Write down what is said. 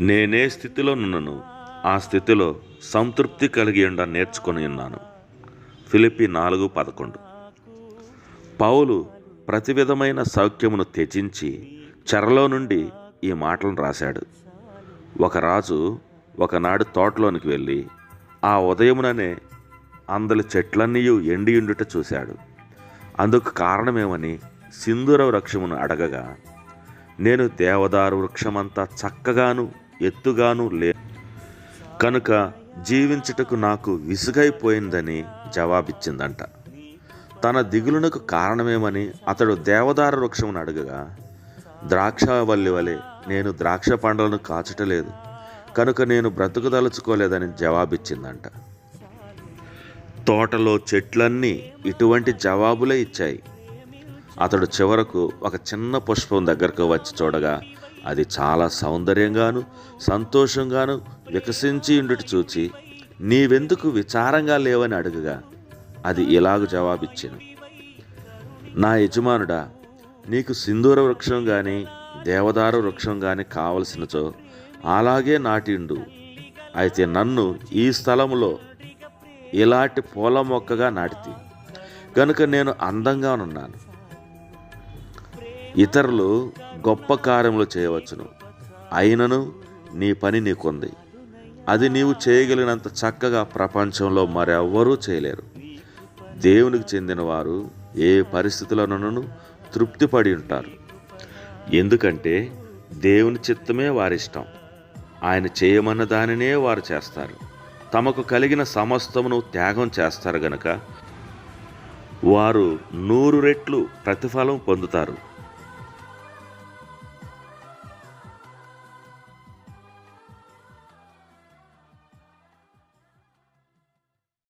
నేనే స్థితిలో నున్నను ఆ స్థితిలో సంతృప్తి కలిగి ఉండ నేర్చుకొని ఉన్నాను. ఫిలిప్పీ 4:11. పౌలు ప్రతి విధమైన సౌఖ్యమును త్యజించి చెరలో నుండి ఈ మాటలను రాశాడు. ఒక రాజు ఒకనాడు తోటలోనికి వెళ్ళి ఆ ఉదయముననే అందలి చెట్లన్నీ ఎండియుండుట చూశాడు. అందుకు కారణమేమని సింధూర వృక్షమును అడగగా, నేను దేవదారు వృక్షమంతా చక్కగాను ఎత్తుగాను కనుక జీవించుటకు నాకు విసుగైపోయిందని జవాబిచ్చిందంట. తన దిగులునకు కారణమేమని అతడు దేవదారు వృక్షమును అడగగా, ద్రాక్షవల్లి వలె నేను ద్రాక్ష పండ్లను కాచుటలేదు కనుక నేను బ్రతుకుదలుచుకోలేదని జవాబిచ్చిందంట. తోటలో చెట్లన్నీ ఇటువంటి జవాబులే ఇచ్చాయి. అతడు చివరకు ఒక చిన్న పుష్పం దగ్గరకు వచ్చి చూడగా అది చాలా సౌందర్యంగాను సంతోషంగాను వికసించి ఉండుట చూచి, నీవెందుకు విచారంగా లేవని అడుగగా అది ఇలాగ జవాబిచ్చెను, నా యజమానుడా, నీకు సింధూర వృక్షం కానీ దేవదారు వృక్షం కానీ కావలసినచో అలాగే నాటిండు. అయితే నన్ను ఈ స్థలములో ఇలాంటి పూల మొక్కగా నాటితి కనుక నేను అందంగా ఉన్నాను. ఇతరులు గొప్ప కార్యములు చేయవచ్చును, అయినను నీ పని నీకుంది. అది నీవు చేయగలిగినంత చక్కగా ప్రపంచంలో మరెవ్వరూ చేయలేరు. దేవునికి చెందిన వారు ఏ పరిస్థితులలోనూ తృప్తిపడి ఉంటారు. ఎందుకంటే దేవుని చిత్తమే వారిష్టం. ఆయన చేయమన్న దానినే వారు చేస్తారు. తమకు కలిగిన సమస్తమును త్యాగం చేస్తారు గనక వారు 100 రెట్లు ప్రతిఫలం పొందుతారు.